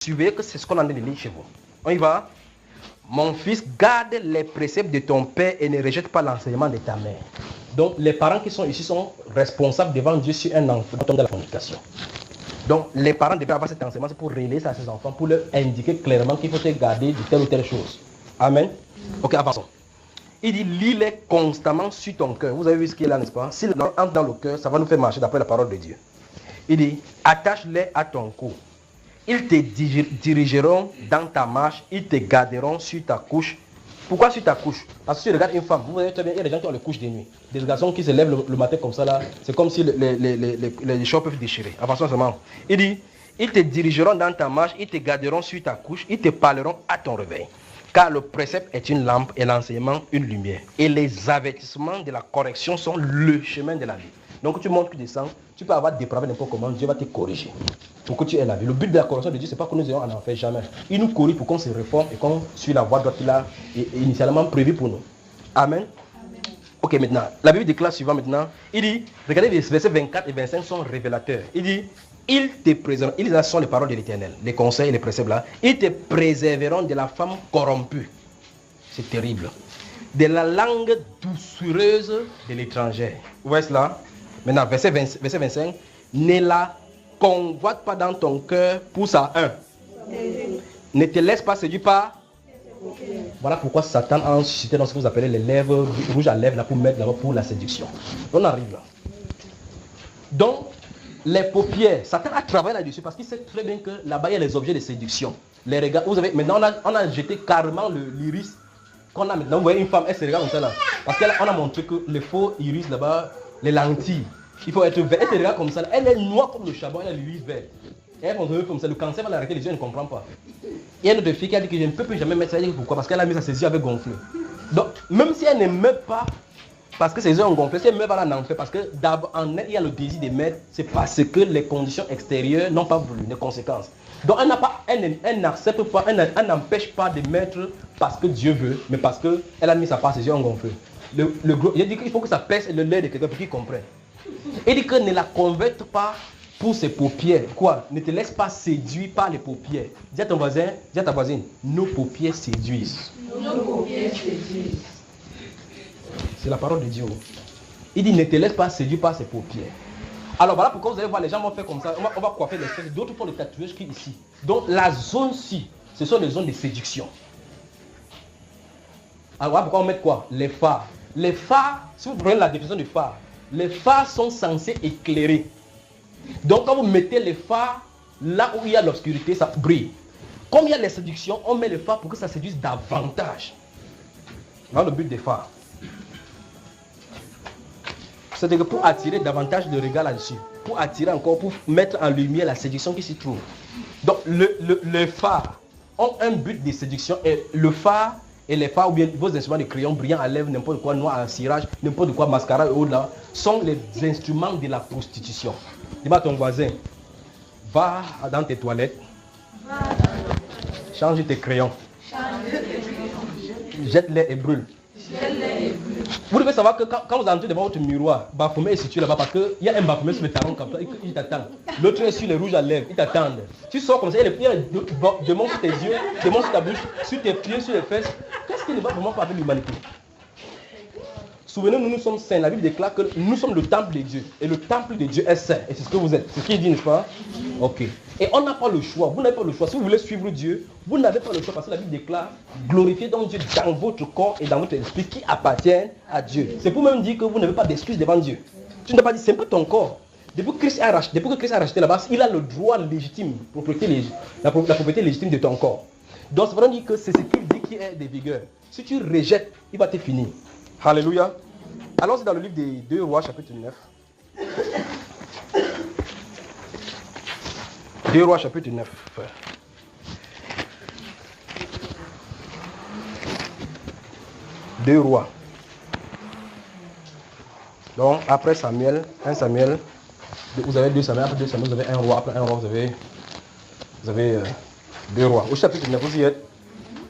surveillez que c'est ce qu'on a de lire chez vous. On y va. Mon fils, garde les préceptes de ton père et ne rejette pas l'enseignement de ta mère. Donc, les parents qui sont ici sont responsables devant Dieu sur un enfant de la communication. Donc, les parents devraient avoir cet enseignement pour relayer ça à ses enfants, pour leur indiquer clairement qu'il faut te garder de telle ou telle chose. Amen. Ok, avançons. Il dit, lis-les constamment sur ton cœur. Vous avez vu ce qu'il y a là, n'est-ce pas? S'il entre dans le cœur, ça va nous faire marcher d'après la parole de Dieu. Il dit, attache-les à ton cou. Ils te dirigeront dans ta marche, ils te garderont sur ta couche. Pourquoi sur ta couche? Parce que si tu regardes une femme, vous voyez très bien, il y a des gens qui ont les couches de nuit. Des garçons qui se lèvent le matin comme ça là, c'est comme si les cheveux peuvent déchirer. Avançons seulement. Il dit, ils te dirigeront dans ta marche, ils te garderont sur ta couche, ils te parleront à ton réveil. Car le précepte est une lampe et l'enseignement une lumière. Et les avertissements de la correction sont le chemin de la vie. Donc tu montes, tu descends, tu peux avoir dépravé n'importe comment, Dieu va te corriger pour que tu aies la vie. Le but de la correction de Dieu, ce n'est pas que nous ayons en enfer, jamais. Il nous corrige pour qu'on se réforme et qu'on suit la voie droite qu'il a initialement prévue pour nous. Amen. Ok, maintenant, la Bible déclare suivant maintenant. Il dit, regardez les versets 24 et 25 sont révélateurs. Il dit, ils te préserveront, ils sont les paroles de l'Éternel, les conseils et les préceptes là. Ils te préserveront de la femme corrompue. C'est terrible. De la langue doucereuse de l'étranger. Vous voyez cela? Maintenant, verset 25. Ne la convoite pas dans ton cœur pour ça. 1. Ne te laisse pas séduire par. Voilà pourquoi Satan a suscité dans ce que vous appelez les lèvres rouges à lèvres là, pour mettre d'abord pour la séduction. On arrive là. Donc, les paupières, Satan a travaillé là-dessus parce qu'il sait très bien que là-bas il y a les objets de séduction. Les regards, vous avez, maintenant on a jeté carrément l'iris qu'on a maintenant. Vous voyez une femme, elle se regarde comme ça là. Parce qu'on a montré que les faux iris là-bas, les lentilles, il faut être vert. Elle se regarde comme ça là. Elle est noire comme le charbon, elle a l'iris vert. Et elle continue comme ça, le cancer va l'arrêter, les yeux ne comprennent pas. Il y a une autre fille qui a dit que je ne peux plus jamais mettre ça. Elle dit pourquoi? Parce qu'elle a mis sa ses yeux avec gonflé. Donc, même si elle ne meurt pas, parce que ses yeux ont gonflé, si elle meurt, elle en fait. Parce que d'abord, en elle, il y a le désir de mettre, c'est parce que les conditions extérieures n'ont pas voulu, les conséquences. Donc, elle n'accepte pas, elle n'empêche pas de mettre parce que Dieu veut, mais parce qu'elle a mis sa part, ses yeux ont gonflé. Il dit qu'il faut que ça pèse le lait de quelqu'un pour qu'il comprenne. Il dit que ne la converti pas pour ses paupières. Quoi? Ne te laisse pas séduire par les paupières. Dis à ton voisin, dis à ta voisine, nos paupières séduisent. Nos paupières séduisent. C'est la parole de Dieu. Il dit, ne te laisse pas séduire par ses paupières. Alors voilà pourquoi vous allez voir, les gens vont faire comme ça. On va coiffer les fesses. D'autres font le tatouage qui est ici. Donc la zone-ci, ce sont les zones de séduction. Alors voilà pourquoi on met quoi? Les phares. Les phares, si vous prenez la définition du phare, les phares sont censés éclairer. Donc quand vous mettez les phares là où il y a l'obscurité, ça brille. Comme il y a les séductions, on met les phares pour que ça séduise davantage. Voilà le but des phares. C'est-à-dire que pour attirer davantage de regard là-dessus, pour attirer encore, pour mettre en lumière la séduction qui s'y trouve. Donc les phares ont un but de séduction et le phare et les phares ou bien vos instruments de crayon brillants à lèvres, n'importe quoi, noir à cirage, n'importe quoi, mascara et autres là, sont les instruments de la prostitution. Dis à ton voisin, va dans tes toilettes, change tes crayons, jette-les et brûle. Vous devez savoir que quand vous entrez devant votre miroir, Baphomet est situé là-bas parce qu'il y a un Baphomet sur le talon comme ça, il t'attend. L'autre est sur les rouges à lèvres, il t'attend. Tu sors comme ça, il y a des démons sur tes yeux, démons sur ta bouche, sur tes pieds, sur les fesses. Qu'est-ce qui ne va vraiment pas avec l'humanité? Souvenez-nous, nous sommes saints. La Bible déclare que nous sommes le temple de Dieu. Et le temple de Dieu est saint. Et c'est ce que vous êtes. C'est ce qu'il dit, n'est-ce pas? Ok. Et on n'a pas le choix. Vous n'avez pas le choix. Si vous voulez suivre Dieu, vous n'avez pas le choix. Parce que la Bible déclare, glorifiez donc Dieu dans votre corps et dans votre esprit qui appartiennent à Dieu. C'est pour même dire que vous n'avez pas d'excuse devant Dieu. Tu ne dois pas dire, c'est un peu ton corps. Depuis que Christ a racheté la base, il a le droit légitime, la propriété légitime de ton corps. Donc c'est vraiment dire que c'est ce qu'il dit qui est de vigueur. Si tu rejettes, il va te finir. Alléluia. Allons-y dans le livre des 2 Rois, chapitre 9. 2 Rois, chapitre 9. 2 Rois. Donc, après Samuel, 1 Samuel, vous avez 2 Samuel, après 2 Samuel, vous avez 1 roi, après 1 roi, vous avez 2 Rois. Au chapitre 9, vous y êtes.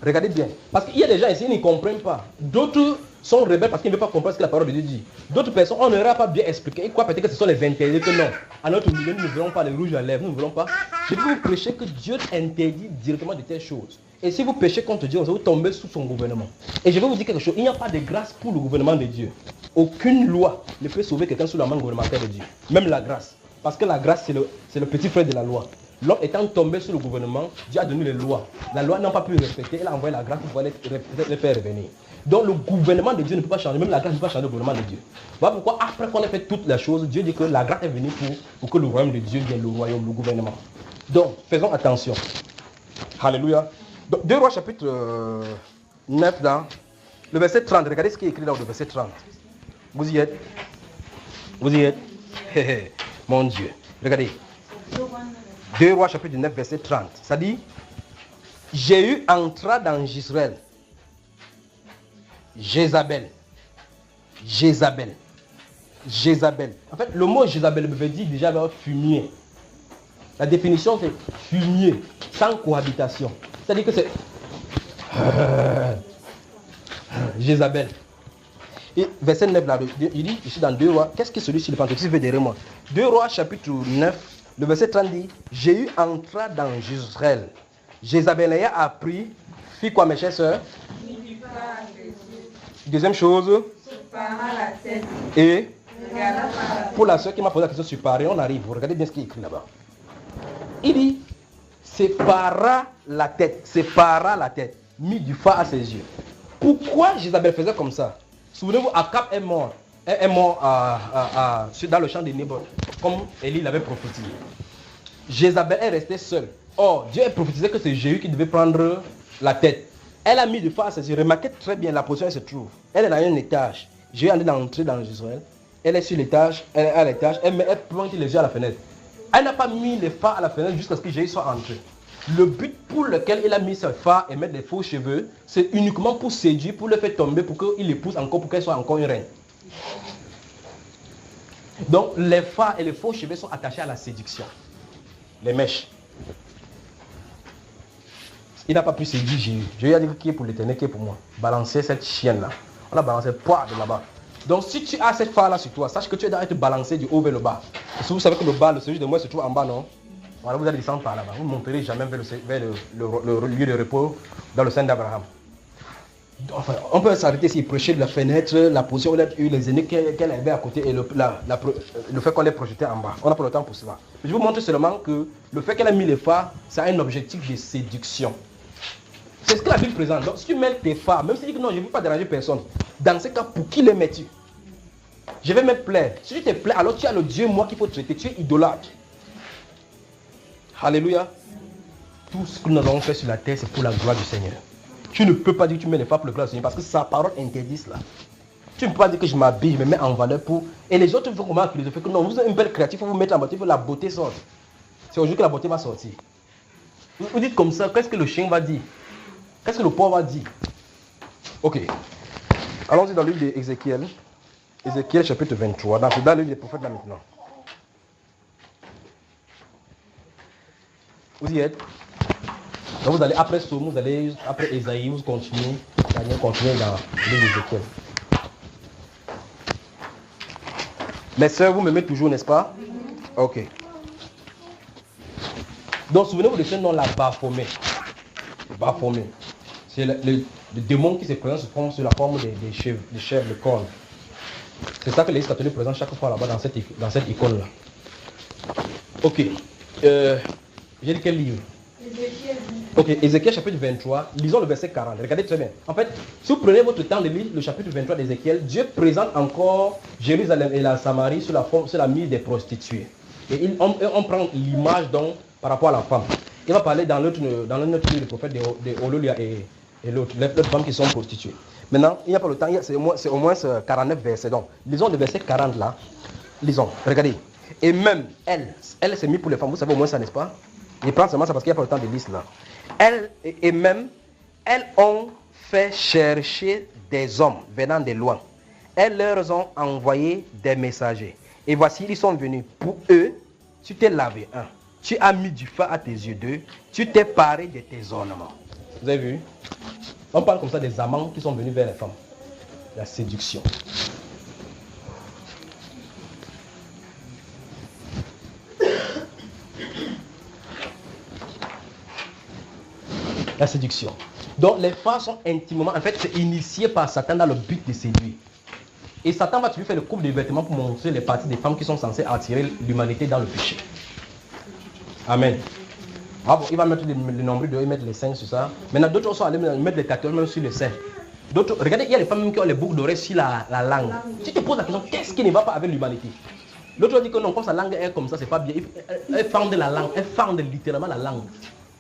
Regardez bien. Parce qu'il y a des gens ici, ils ne comprennent pas. D'autres sont rebelles parce qu'ils ne veulent pas comprendre ce que la parole de Dieu dit. D'autres personnes, on n'aura pas bien expliqué. Ils croient peut-être que ce sont les 21 que non. À notre milieu, nous ne voulons pas les rouges à lèvres, nous ne voulons pas. Je vais vous prêcher que Dieu interdit directement de telles choses. Et si vous péchez contre Dieu, vous tombez sous son gouvernement. Et je vais vous dire quelque chose, il n'y a pas de grâce pour le gouvernement de Dieu. Aucune loi ne peut sauver quelqu'un sous la main gouvernementale de Dieu. Même la grâce. Parce que la grâce, c'est le petit frère de la loi. L'homme étant tombé sous le gouvernement, Dieu a donné les lois. La loi n'a pas pu respecter, il a envoyé la grâce pour pouvoir les faire revenir. Donc le gouvernement de Dieu ne peut pas changer, même la grâce ne peut pas changer le gouvernement de Dieu. Voilà pourquoi après qu'on ait fait toutes les choses, Dieu dit que la grâce est venue pour que le royaume de Dieu vienne, le royaume, le gouvernement. Donc, faisons attention. Alléluia. Donc, 2 Rois chapitre 9, dans le verset 30. Regardez ce qui est écrit dans le verset 30. Vous y êtes? Vous y êtes? Mon Dieu. Regardez. 2 Rois chapitre 9, verset 30. Ça dit, Jéhu entra dans Israël. Jézabel. En fait, le mot Jézabel veut dire déjà fumier. La définition c'est fumier, sans cohabitation. C'est-à-dire que c'est Jézabel. Et verset 9 là, il dit ici dans 2 Rois, qu'est-ce que celui-ci le pentecôtiste veut derrière moi? 2 Rois chapitre 9, le verset 30 dit, Jéhu entra dans Israël. Jézabel ayant appris, fit quoi mes chers sœurs? Deuxième chose, et pour la soeur qui m'a posé la question sur Paris, on arrive, vous regardez bien ce qui est écrit là-bas. Il dit, sépara la tête, mit du feu à ses yeux. Pourquoi Jézabel faisait comme ça? Souvenez-vous, Akab est mort dans le champ de Néboth, comme Élie l'avait prophétisé. Jézabel est restée seule. Or, Dieu a prophétisé que c'est Jéhu qui devait prendre la tête. Elle a mis du feu à ses yeux. Remarquez très bien la position où elle se trouve. Elle est dans un étage. Jéhu est entré dans Israël. Elle est sur l'étage, elle est à l'étage, elle pointe les yeux à la fenêtre. Elle n'a pas mis les phares à la fenêtre jusqu'à ce que Jéhu soit entré. Le but pour lequel il a mis ses phares et mettre des faux cheveux, c'est uniquement pour séduire, pour le faire tomber, pour qu'il l'épouse encore, pour qu'elle soit encore une reine. Donc les phares et les faux cheveux sont attachés à la séduction. Les mèches. Il n'a pas pu séduire Jéhu. Jéhu a dit qui est pour l'éternel, qui est pour moi. Balancer cette chienne-là. On a balancé poids de là-bas. Donc si tu as cette phare-là sur toi, sache que tu dois être balancé du haut vers le bas. Parce que vous savez que le bas, le séjour de moi se trouve en bas, non? Voilà, vous allez descendre par là-bas. Vous ne monterez jamais vers le lieu de repos dans le sein d'Abraham. Enfin, on peut s'arrêter ici et prêcher de la fenêtre, la position où elle a eu les aînés qu'elle avait à côté et le fait qu'on les projeté en bas. On n'a pas le temps pour cela. Mais je vous montre seulement que le fait qu'elle a mis les phares, c'est un objectif de séduction. C'est ce que la Bible présente. Donc si tu mets tes phares, même si tu dis que non, je ne veux pas déranger personne, dans ce cas, pour qui les mets-tu? Je vais me plaire. Si tu te plais, alors tu as le Dieu, moi, qu'il faut traiter. Tu es idolâtre. Alléluia. Tout ce que nous avons fait sur la terre, c'est pour la gloire du Seigneur. Tu ne peux pas dire que tu mets les phares pour le gloire du Seigneur parce que sa parole interdit cela. Tu ne peux pas dire que je m'habille, je me mets en valeur pour... Et les autres vont comment philosopher que non, vous êtes une belle créature, il faut vous mettre en beauté, il faut que la beauté sorte. C'est aujourd'hui que la beauté va sortir. Vous dites comme ça, qu'est-ce que le chien va dire? Qu'est-ce que le porc va dire? Ok. Allons-y dans le livre d'Ézéchiel. Ézéchiel chapitre 23. Dans le livre des prophètes là maintenant. Vous y êtes? Donc vous allez après Somme, vous allez après Ésaïe, vous continuez dans le livre d'Ézéchiel. Mes soeurs, vous m'aimez toujours, n'est-ce pas? Ok. Donc souvenez-vous de ce nom là, Baphomet. Baphomet. C'est le démon qui se présente sous la forme des chèvres, de cornes. C'est ça que l'Église catholique présente chaque fois là-bas dans cette icône-là. Ok. J'ai dit quel livre? Ézéchiel. Ok, Ézéchiel chapitre 23, lisons le verset 40. Regardez très bien. En fait, si vous prenez votre temps de lire le chapitre 23 d'Ézéchiel, Dieu présente encore Jérusalem et la Samarie sous la mise des prostituées. Et on prend l'image donc par rapport à la femme. Il va parler dans notre livre de prophète de Ololia et l'autre femmes qui sont prostituées. Maintenant, il n'y a pas le temps, c'est au moins 49 versets. Donc, lisons le verset 40 là. Lisons, regardez. Et même elle s'est mise pour les femmes, vous savez au moins ça, n'est-ce pas? Il prend seulement ça parce qu'il n'y a pas le temps de lire là. Elles ont fait chercher des hommes venant de loin. Elles leur ont envoyé des messagers. Et voici, ils sont venus. Pour eux, tu t'es lavé, un. Tu as mis du feu à tes yeux, deux. Tu t'es paré de tes ornements. Vous avez vu? On parle comme ça des amants qui sont venus vers les femmes. La séduction. La séduction. Donc les femmes sont intimement, en fait, c'est initié par Satan dans le but de séduire. Et Satan va toujours faire le coupe de vêtements pour montrer les parties des femmes qui sont censées attirer l'humanité dans le péché. Amen. Ah bon, il va mettre le nombril de, il mettre les seins sur ça. Maintenant, d'autres sont allés mettre les tatouages même sur les seins. D'autres, regardez, il y a les femmes même qui ont les boucles d'oreilles sur la langue. Tu te poses la question, qu'est-ce qui ne va pas avec l'humanité? L'autre dit que non, comme sa langue est comme ça, c'est pas bien. Elle fende la langue, elle fende littéralement la langue.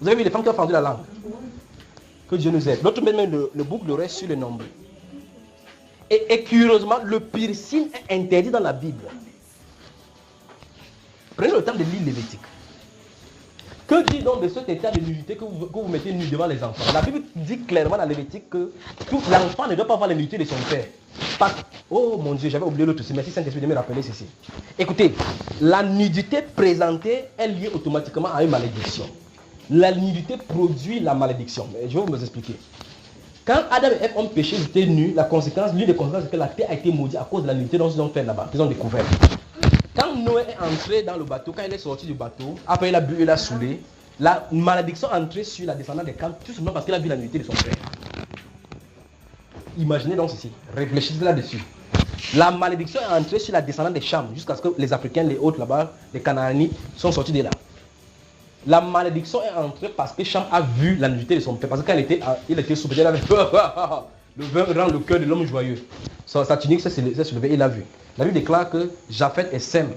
Vous avez vu les femmes qui ont fendu la langue? Que Dieu nous aide. L'autre met même le boucle d'oreille sur le nombril. Et curieusement, le piercing est interdit dans la Bible. Prenez le temps de lire Lévitique. Que dit donc de cet état de nudité que vous mettez nu devant les enfants? La Bible dit clairement dans Lévitique que l'enfant ne doit pas avoir la nudité de son père. Oh mon Dieu, j'avais oublié l'autre aussi. Merci Saint-Esprit de me rappeler ceci. Écoutez, la nudité présentée est liée automatiquement à une malédiction. La nudité produit la malédiction. Je vais vous expliquer. Quand Adam et Ève ont péché, ils étaient nus. L'une des conséquences, c'est que la terre a été maudite à cause de la nudité dont ils ont fait là-bas, qu'ils ont découvert. Quand Noé est entré dans le bateau, quand il est sorti du bateau, après il a bu, il a saoulé, la malédiction est entrée sur la descendance de Cam, tout simplement parce qu'il a vu la nudité de son frère. Imaginez donc ceci, réfléchissez là-dessus. La malédiction est entrée sur la descendance de Cham, jusqu'à ce que les Africains, les autres là-bas, les Canaanites, sont sortis de là. La malédiction est entrée parce que Cham a vu la nudité de son père. Parce que quand il était sous, il avait le vin rend le cœur de l'homme joyeux. Sa tunique s'est soulevée, il a vu. La Bible déclare que Japheth et Sem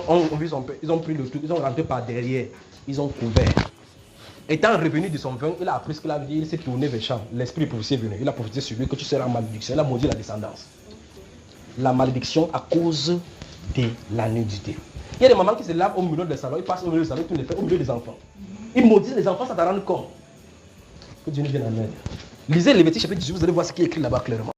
ont vu son père, ils ont pris le truc, ils ont rentré par derrière, ils ont couvert. Étant revenu de son vin, il a appris ce qu'il a dit, il s'est tourné vers Cham. L'esprit prophétique est venu, il a prophétisé sur lui que tu seras en malédiction, il a maudit la descendance. La malédiction à cause de la nudité. Il y a des mamans qui se lavent au milieu des salons, ils passent au milieu des salons, tout les fait au milieu des enfants. Ils maudissent les enfants, ça t'en rend compte. Que Dieu nous vienne en aide. Lisez Lévitique chapitre 18, vous allez voir ce qui est écrit là-bas clairement.